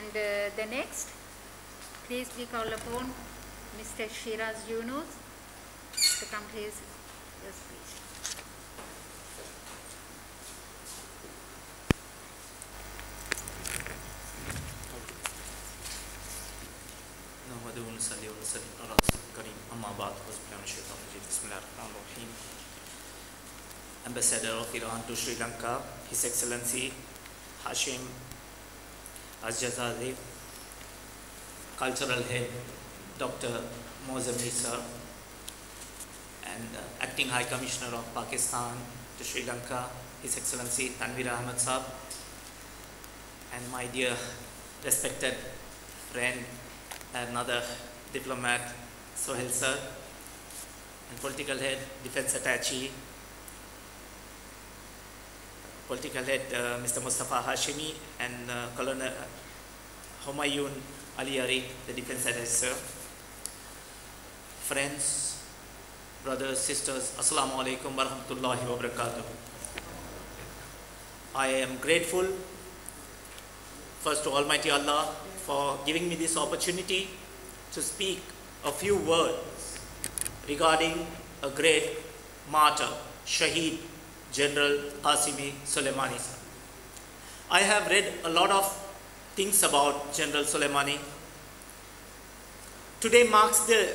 And the next, please we call upon Mr. Shiraz Yunus to come to his speech. Ambassador of Iran to Sri Lanka, His Excellency Hashim Azjazade, Cultural Head Dr. Mozamir sir, and Acting High Commissioner of Pakistan to Sri Lanka, His Excellency Tanvir Ahmad Saab, and my dear respected friend, another diplomat, Sohail sir, and Political Head, Defense Attaché, Political Head Mr. Mustafa Hashimi, and Colonel Humayun Aliari, the Defense Attaché. Friends, brothers, sisters, Assalamu alaikum wa rahmatullahi wa barakatuh. I am grateful first to Almighty Allah for giving me this opportunity to speak a few words regarding a great martyr, Shaheed General Qasimi Soleimani. I have read a lot of things about General Soleimani. Today marks the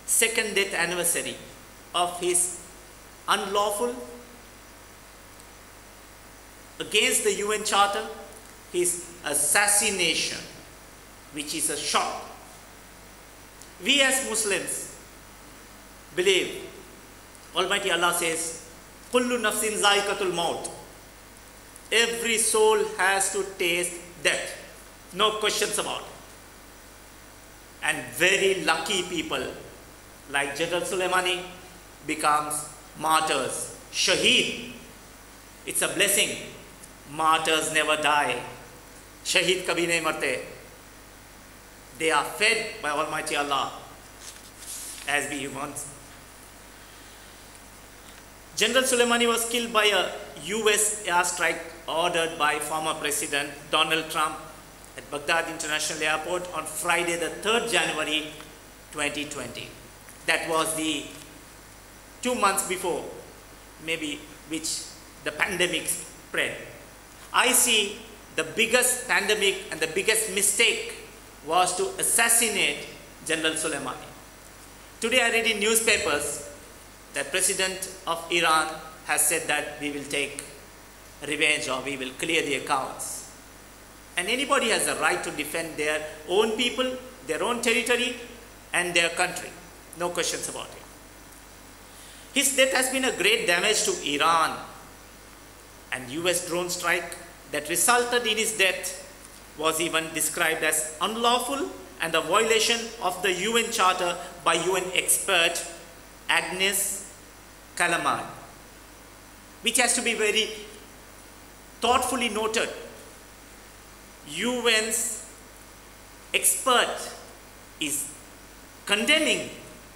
second death anniversary of his unlawful, against the UN Charter, his assassination, which is a shock. We as Muslims believe Almighty Allah says, Kullu nafsin zaikatul maut. Every soul has to taste death. No questions about it. And very lucky people like General Soleimani becomes martyrs. Shaheed. It's a blessing. Martyrs never die. Shaheed kabhi nahi marte. They are fed by Almighty Allah as we humans. General Soleimani was killed by a US airstrike ordered by former President Donald Trump at Baghdad International Airport on Friday the 3rd January 2020. That was the 2 months before, maybe, which the pandemic spread. I see the biggest pandemic and the biggest mistake was to assassinate General Soleimani. Today I read in newspapers that President of Iran has said that we will take revenge or we will clear the accounts. And anybody has a right to defend their own people, their own territory and their country. No questions about it. His death has been a great damage to Iran, and US drone strike that resulted in his death was even described as unlawful and a violation of the UN Charter by UN expert Agnes Callamard, which has to be very thoughtfully noted. UN's expert is condemning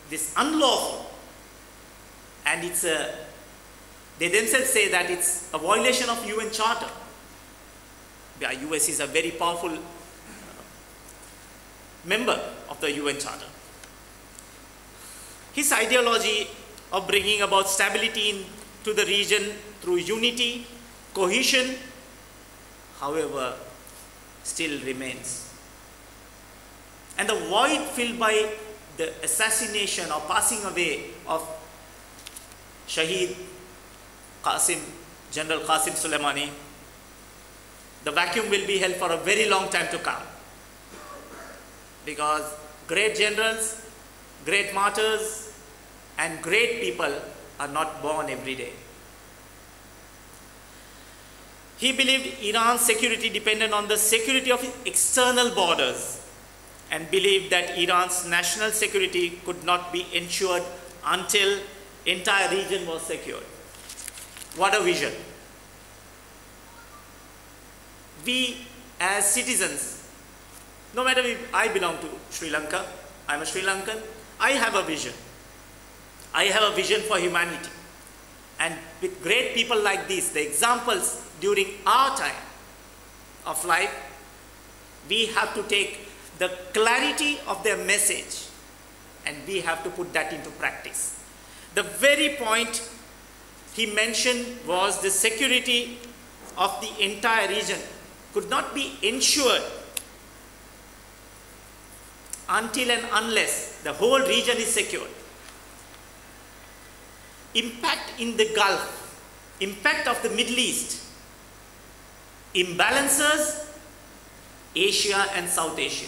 this unlawful, and they themselves say that it's a violation of UN Charter. The US is a very powerful member of the UN Charter. His ideology of bringing about stability to the region through unity, cohesion, however, still remains. And the void filled by the assassination or passing away of Shaheed General Qasim Soleimani, the vacuum will be held for a very long time to come. Because great generals, great martyrs, and great people are not born every day. He believed Iran's security depended on the security of its external borders, and believed that Iran's national security could not be ensured until entire region was secured. What a vision. We as citizens, no matter if I belong to Sri Lanka, I'm a Sri Lankan, I have a vision. I have a vision for humanity. And with great people like this, the examples during our time of life, we have to take the clarity of their message and we have to put that into practice. The very point he mentioned was the security of the entire region could not be ensured until and unless the whole region is secured. Impact in the Gulf, impact of the Middle East, imbalances Asia and South Asia.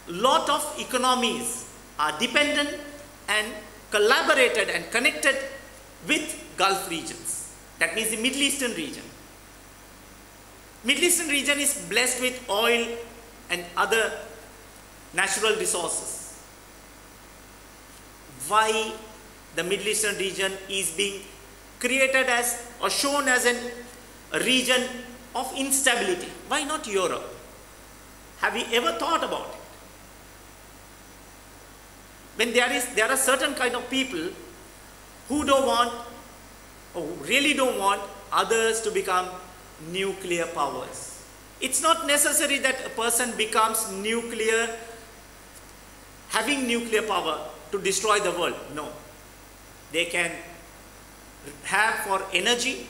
Lot of economies are dependent and collaborated and connected with Gulf regions. That means the Middle Eastern region. Middle Eastern region is blessed with oil and other natural resources. Why the Middle Eastern region is being created as or shown as a region of instability? Why not Europe? Have we ever thought about it? When there are certain kind of people who don't want or really don't want others to become nuclear powers. It's not necessary that a person becomes nuclear, having nuclear power to destroy the world. No. They can have for energy,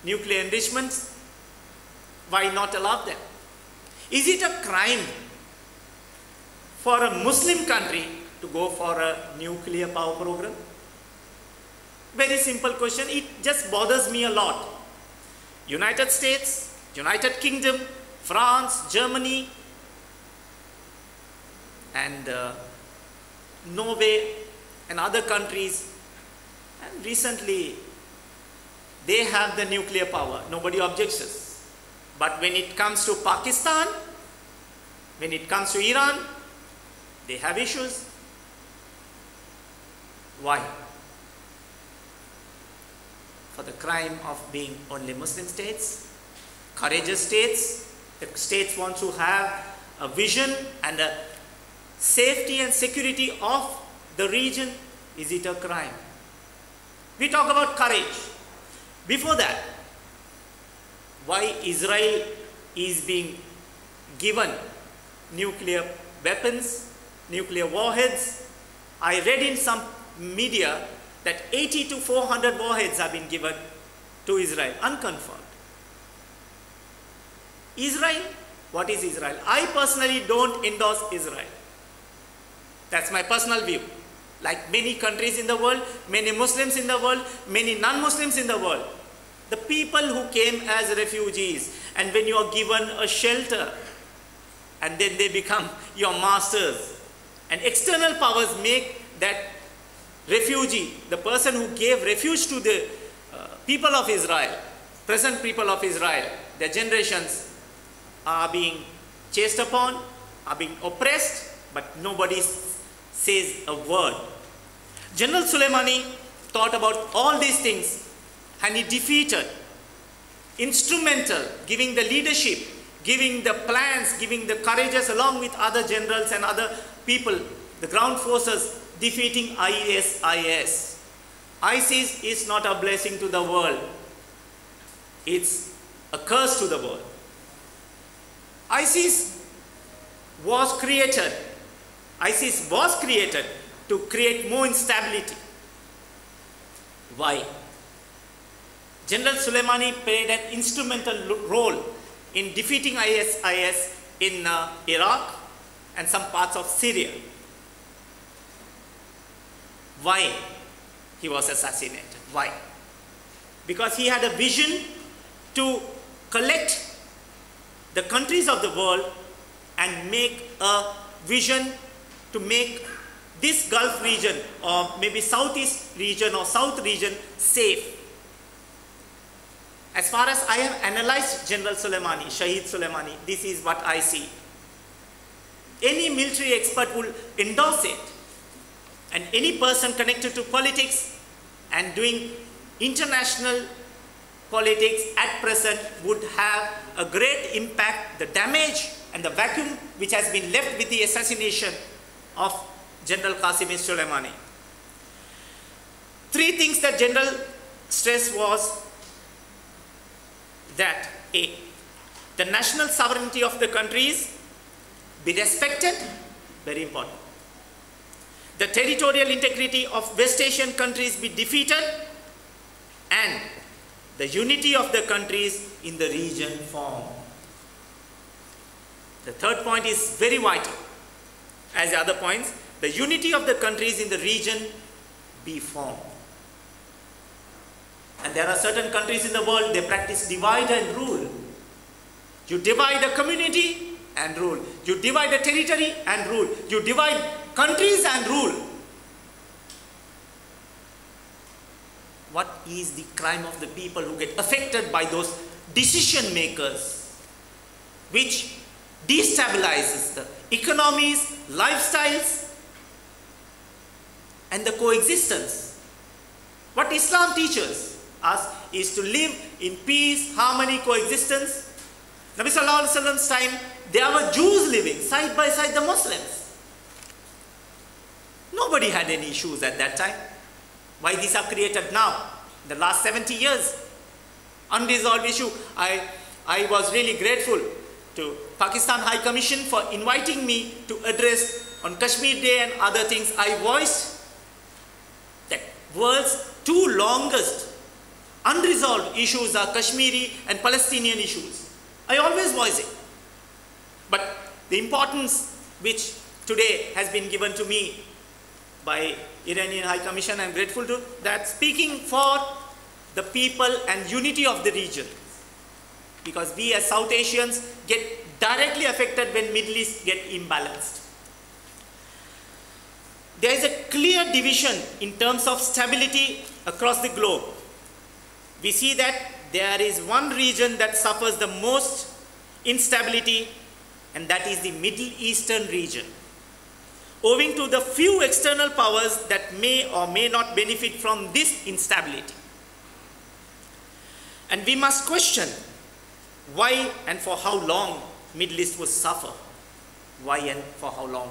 nuclear enrichments. Why not allow them? Is it a crime for a Muslim country to go for a nuclear power program? Very simple question. It just bothers me a lot. United States, United Kingdom, France, Germany, and Norway and other countries, and recently they have the nuclear power. Nobody objects. But when it comes to Pakistan, when it comes to Iran, they have issues. Why? For the crime of being only Muslim states, courageous states. The states want to have a vision and a safety and security of the region. Is it a crime? We talk about courage. Before that, why Israel is being given nuclear weapons, nuclear warheads? I read in some media that 80 to 400 warheads have been given to Israel, unconfirmed. Israel, what is Israel? I personally don't endorse Israel. That's my personal view. Like many countries in the world, many Muslims in the world, many non-Muslims in the world, the people who came as refugees, and when you are given a shelter, and then they become your masters, and external powers make that refugee, the person who gave refuge to the people of Israel, present people of Israel, their generations are being chased upon, are being oppressed, but nobody says a word. General Soleimani thought about all these things and he defeated, instrumental, giving the leadership, giving the plans, giving the courageous along with other generals and other people, the ground forces, defeating ISIS. ISIS is not a blessing to the world. It's a curse to the world. ISIS was created to create more instability. Why? General Soleimani played an instrumental role in defeating ISIS in Iraq and some parts of Syria. Why he was assassinated? Why? Because he had a vision to collect the countries of the world and make a vision to make this Gulf region or maybe Southeast region or South region safe. As far as I have analyzed General Soleimani, Shahid Soleimani, this is what I see. Any military expert will endorse it. And any person connected to politics and doing international politics at present would have a great impact, the damage and the vacuum which has been left with the assassination of General Qasem Soleimani. Three things that General stressed was that A. The national sovereignty of the countries be respected, very important. The territorial integrity of West Asian countries be defeated, and the unity of the countries in the region formed. The third point is very vital. As the other points, the unity of the countries in the region be formed. And there are certain countries in the world, they practice divide and rule. You divide a community and rule. You divide a territory and rule. You divide countries and rule. What is the crime of the people who get affected by those decision makers, which destabilizes the economies, lifestyles, and the coexistence? What Islam teaches us is to live in peace, harmony, coexistence. Nabi Sallallahu Alaihi Wasallam's time, there were Jews living side by side the Muslims. Nobody had any issues at that time. Why these are created now? The last 70 years. Unresolved issue. I was really grateful to Pakistan High Commission for inviting me to address on Kashmir Day and other things. I voiced that world's two longest unresolved issues are Kashmiri and Palestinian issues. I always voice it. But the importance which today has been given to me by Iranian High Commission, I am grateful to that, speaking for the people and unity of the region. Because we as South Asians get directly affected when Middle East get imbalanced. There is a clear division in terms of stability across the globe. We see that there is one region that suffers the most instability, and that is the Middle Eastern region, owing to the few external powers that may or may not benefit from this instability. And we must question why and for how long Middle East will suffer. Why and for how long?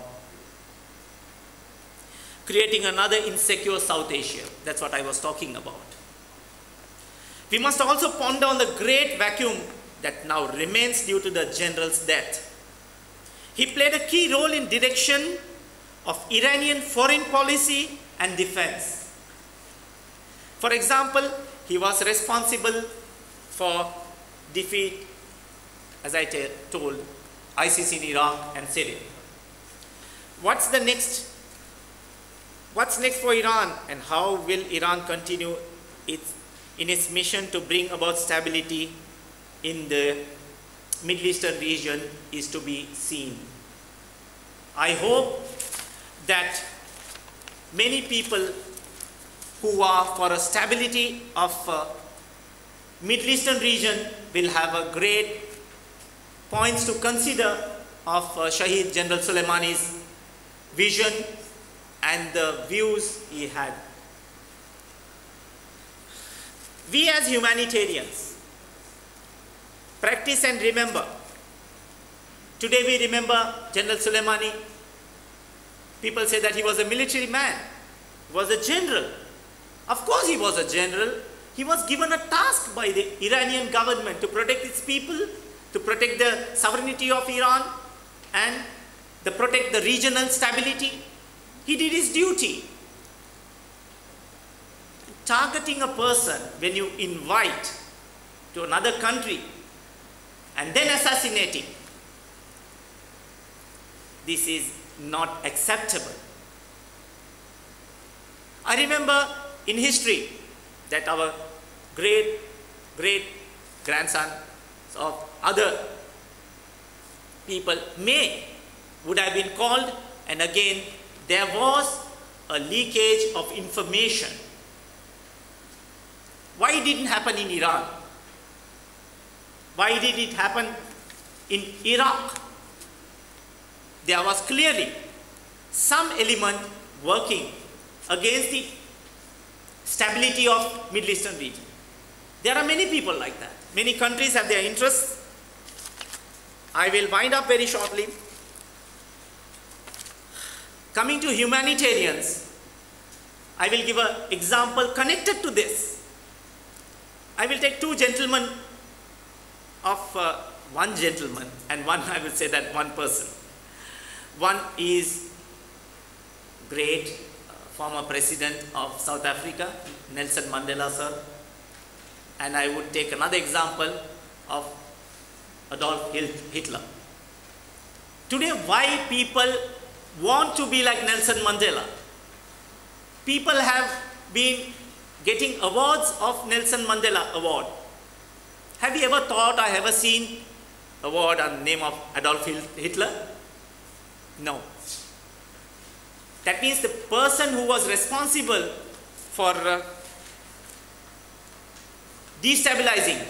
Creating another insecure South Asia. That's what I was talking about. We must also ponder on the great vacuum that now remains due to the general's death. He played a key role in direction of Iranian foreign policy and defense. For example, he was responsible for defeat, as I told, ISIS in Iraq and Syria. What's next for Iran, and how will Iran continue in its mission to bring about stability in the Middle Eastern region is to be seen. I hope that many people who are for a stability of Middle Eastern region will have a great points to consider of Shahid General Soleimani's vision and the views he had. We as humanitarians practice and remember. Today we remember General Soleimani. People say that he was a military man, he was a general. Of course he was a general. He was given a task by the Iranian government to protect its people, to protect the sovereignty of Iran, and to protect the regional stability. He did his duty. Targeting a person when you invite to another country and then assassinating, this is not acceptable. I remember in history that our great grandsons of other people would have been called, and again there was a leakage of information. Why it didn't happen in Iran? Why did it happen in Iraq? There was clearly some element working against the stability of Middle Eastern region. There are many people like that. Many countries have their interests. I will wind up very shortly. Coming to humanitarians, I will give an example connected to this. I will take two gentlemen of one gentleman and one, I will say that one person. One is great former president of South Africa, Nelson Mandela sir. And I would take another example of Adolf Hitler. Today, why people want to be like Nelson Mandela? People have been getting awards of Nelson Mandela Award. Have you ever thought or ever seen award on the name of Adolf Hitler? No. That means the person who was responsible for destabilizing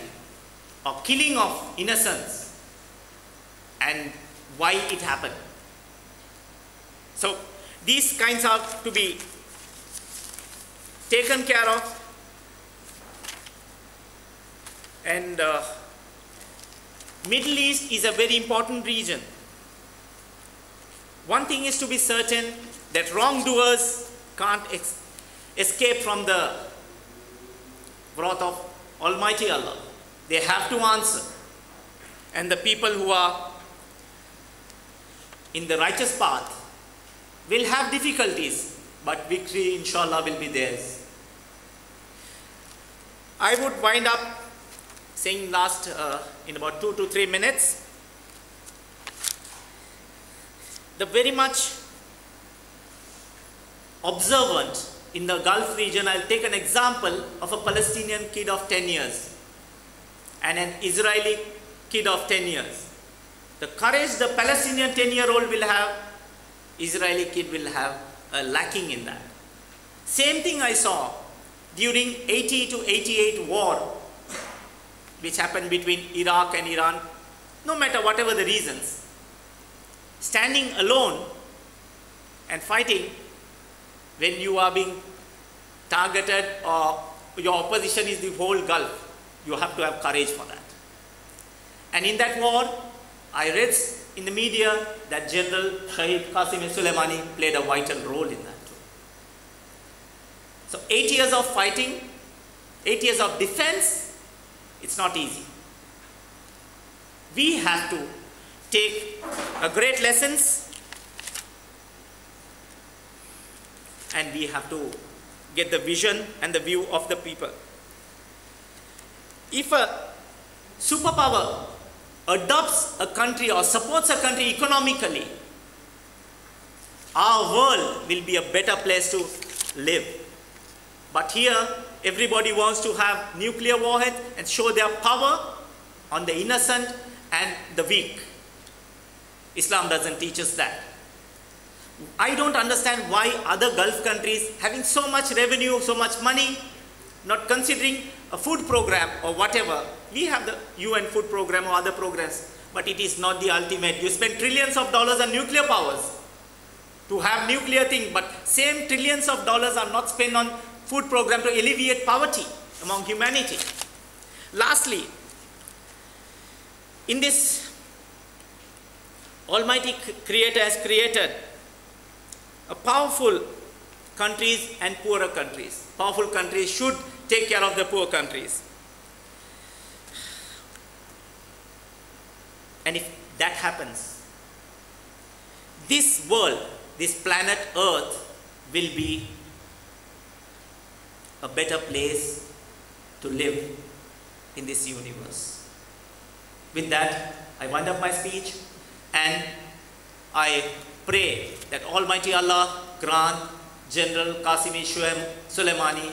or killing of innocents and why it happened. So these kinds are to be taken care of, and Middle East is a very important region. One thing is to be certain, that wrongdoers can't escape from the wrath of Almighty Allah. They have to answer. And the people who are in the righteous path will have difficulties, but victory inshallah will be theirs. I would wind up saying last in about 2 to 3 minutes, the very much observant in the Gulf region. I'll take an example of a Palestinian kid of 10 years and an Israeli kid of 10 years. The courage the Palestinian 10-year-old will have, Israeli kid will have a lacking in that. Same thing I saw during 80 to 88 war, which happened between Iraq and Iran. No matter whatever the reasons, standing alone and fighting when you are being targeted or your opposition is the whole Gulf, you have to have courage for that. And in that war, I read in the media that General Shahid Qasim Soleimani played a vital role in that. So 8 years of fighting, 8 years of defense, it's not easy. We have to take a great lessons, and we have to get the vision and the view of the people. If a superpower adopts a country or supports a country economically, our world will be a better place to live. But here, everybody wants to have nuclear warhead and show their power on the innocent and the weak. Islam doesn't teach us that. I don't understand why other Gulf countries having so much revenue, so much money, not considering a food program or whatever. We have the UN food program or other programs, but it is not the ultimate. You spend trillions of dollars on nuclear powers to have nuclear thing, but same trillions of dollars are not spent on food program to alleviate poverty among humanity. Lastly, in this, Almighty Creator has created a powerful countries and poorer countries. Powerful countries should take care of the poor countries. And if that happens, this world, this planet Earth will be a better place to live in this universe. With that, I wind up my speech, and I pray that Almighty Allah grant General Qasim Soleimani